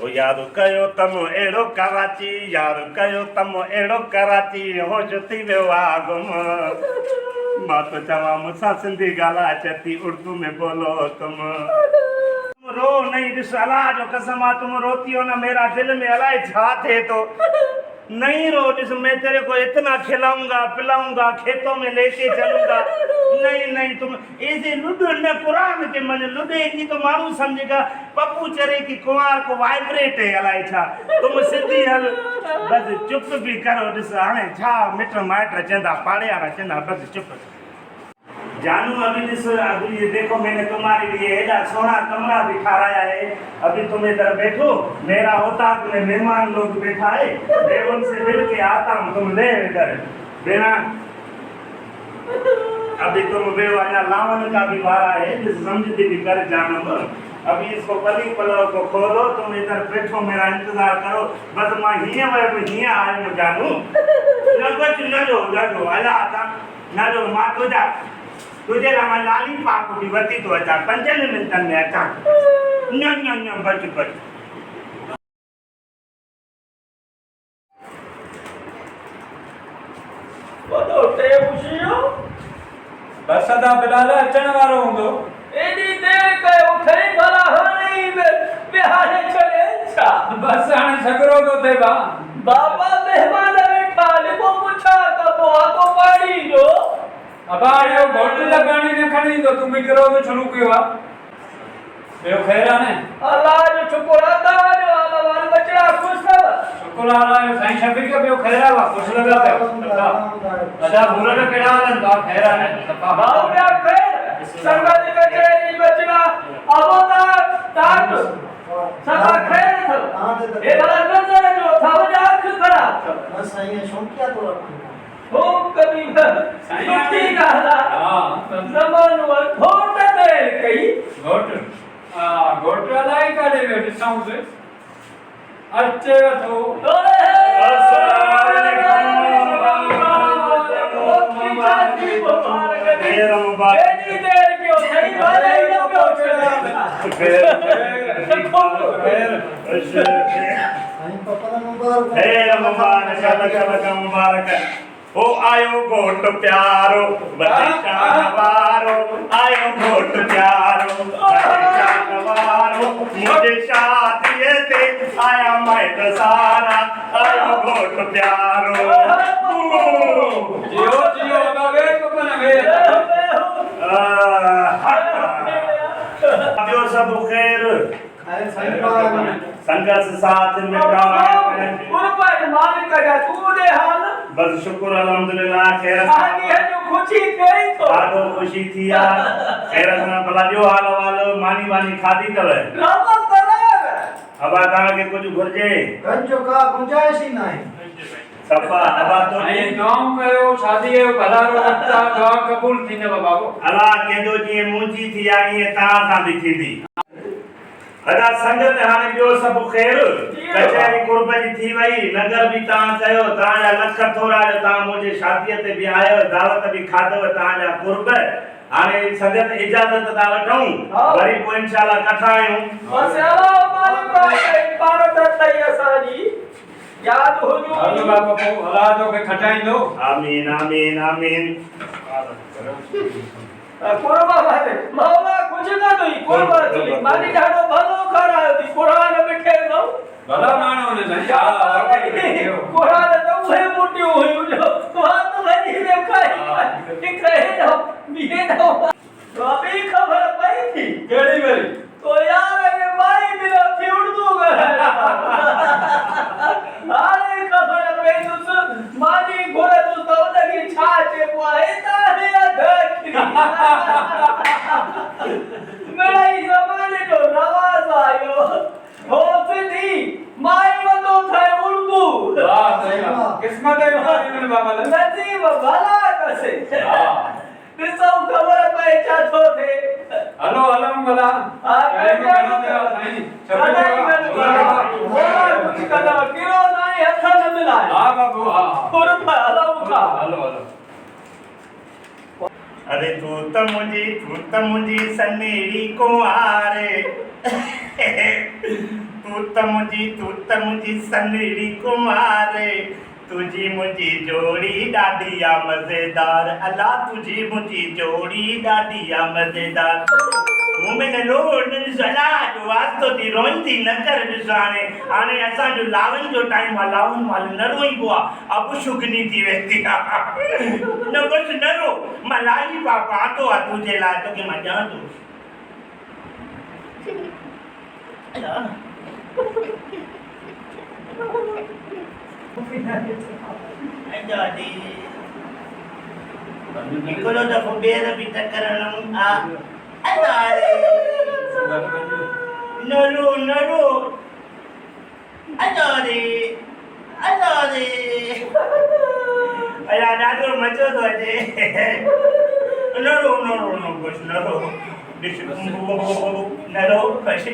ओ यार कयो तम एड़ो कराची यार कयो तम एड़ो कराची होश थी वियो आहे गुम मां तो चवां मूंसां सिंधी ॻाल्हाए चती उर्दू में बोलो तुम रो नहीं ॾिस अलाह जो कसम आहे तुम रोती हो ना मेरा दिल में अलाए छा थे तो नहीं रो जिस मैं तेरे को इतना खिलाऊंगा पिलाऊंगा खेतों में लेके चलूंगा नहीं नहीं तुम ऐसे लुडो न कुरान के मन लुडेगी तो मानू समझेगा पप्पू चरे की कुमार को वाइब्रेट है अलाए छा तुम सिद्धि हल बस चुप भी करो जिस हाणे छा मिट माइट चंदा पाड़े वाला चंदा बस चुप जानू अभी जिस अभी ये देखो मैंने तुम्हारे लिए ऐसा सोना कमरा दिखाया है अभी तुम इधर बैठो मेरा होता तुम्हें मेहमान लोग बैठा है मैं उनसे मिल के आता हूँ तुम ले इधर बिना अभी तुम बेवाया लावन का भी वारा है जिस समझती भी कर जानो अभी इसको पली पलव को खोलो तुम इधर बैठो मेरा इंतजार करो बस मैं हिया आयो जानू न कुछ न जो अला आता न जो मां तुझे लामा लाली पाप भी वती तो अचा 5 मिनटन में अचा न बच वॾो टे पुछियो बस दा बिलाल अचण वारो हूंदो एॾी देरि कयो खणी भला हाणे ई बिहारे छॾे छा बस हाणे सगरो तो थे बाबा महिमान वेठा लिखो पुछा त पोइ आको पाणी जो अबा यो घोट जा पानी न खणी तो तुम करो तो शुरू कियो आ यो खैरा ने अल्लाह जो शुक्र अदा जो अल्लाह वाल बचड़ा खुश सब शुक्र अल्लाह यो साईं शफी के यो खैरा वा खुश लगा पे अदा बुरा के केड़ा लन बा खैरा ने सफा बाबू क्या खैर संगत के तेरी बचड़ा अबोदा ताट सफा खैर था ए भला नजर जो था वजा आंख खराब था बस साईं शौकिया तो रखो हो कभी छुट्टी गाला हां जमान वर घोट दे कई घोट लाई का दे डिस्काउंट से अच्छे तो अस्सलाम वालेकुम एनी देर क्यों सही वाले ही ना पहुंच मुबारक ओ आयो घोट प्यारो बच्चा नवारो आयो घोट प्यारो बच्चा नवारो मुझे शादी ते आया माइट सारा आयो घोट प्यारो जियो जियो बाबे को बना वे जो सब खैर संघर्ष साथ में कुर्बान मालिक का तू दे हाल बस शुक्र अल्हम्दुलिल्लाह खैर आगे है जो खुशी कई तो ॾाढो खुशी थी आहे खैर सां भला ॿियो हाल वाल मानी खाधी अथव रामा करार अबा तव्हांखे कुझु घुर्जे कंजो का गुंजाइश ही नाही सफ़ा अबा तो ऐं दुआऊं कयो शादी जो भलारो वठता दुआ कबूल थींदव बाबो अलाह कंहिंजो जीअं मुंहिंजी थी आहे ईअं तव्हां सां बि थींदी अदा संगत हाणे ॿियो सभु ख़ैर कचहरी कुर्ब जी थी वई नगर बि तव्हां कयो तव्हांजा लख थोरा जो तव्हां मुंहिंजे शादीअ ते बि आयो दावत बि खाधव तव्हांजा कुर्ब हाणे संगत इजाज़त था वठूं वरी पोइ इंशाअल्लाह कथा आहियूं बस अल्लाह मालिक पार त थई असांजी याद हुजो हलो बाबा को अल्लाह तो के खटाइंदो आमीन आमीन आमीन कुर्बा भाई मौला कुछ ना दोई कुर्बा थी मानी ढाडो भलो करायो थी कुरान मिठे नो भला मानो ने सही कुरान तो उहे मोटियो हुयो जो तो वही में खाई कि कहे दो बिहे दो तो अभी खबर पई थी केड़ी वेरी तो यार ये माई मिलो थी उर्दू गला अरे खबर पई तो मानी घोड़े तो लगी छाचे पोए ताने अधकी मेरा ही जमाने जो नवाज आयो हो सिद्धि माई बंदो थे उर्दू वाह सही किस्मत है मानी बाबा नसीब भला कसे दिसो खबर पे चाथो थे हेलो अलम भला अरे बनो दे साईं कुछ कदा किरो नहीं हथ न मिलाए हां बाबू हां कुर्ब हलो उठा हेलो हेलो अरे तू त मुंहिंजी सनेड़ी कुंवारे तू तू त मुंहिंजी सन्हड़ी कुमारे तुझी मुंहिंजी जोड़ी ॾाढी आहे मज़ेदार अला तुझी मुंहिंजी जोड़ी ॾाढी आहे मज़ेदार मूं में न रो अला जो वास्तो थी रोईंदी न कर ॾिसो हाणे असांजो लावनि जो टाइम आहे लावनि महिल न रोईंबो आहे अब शुगनी थी वेंदी आहे न बसि न रो मां लाली पापा आतो आहे तुंहिंजे लाइ तोखे मां ॼाण थो हिकिड़ो दफ़ो ॿेर बि टकरण आ न रो अरे अला ॾाढो मज़ो थो अचे न रो बसि न रो ॾिस न रो बसि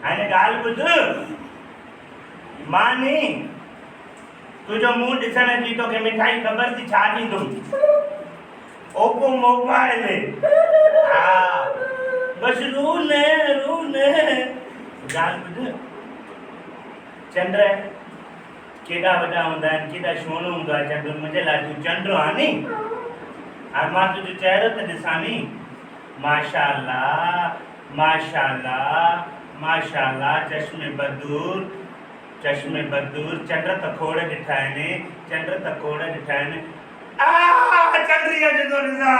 हाणे ॻाल्हि ॿुध मां नी तुंहिंजो मुंहुं ॾिसण जी तोखे मिठाई ख़बर थी छा ॾींदुमि ओपो मोबाइल हा बसि रू न ॻाल्हि ॿुध चंड केॾा वॾा हूंदा आहिनि केॾा सोणो हूंदो आहे चंड मुंहिंजे लाइ तूं चंड आहे नी हाणे मां तुंहिंजो चहिरो त ॾिसां नी माशाअल्लाह माशाअल्लाह चश्मे बदूर चंड त खोड़ ॾिठा आहिनि चंद्रीअ जो ॾिसां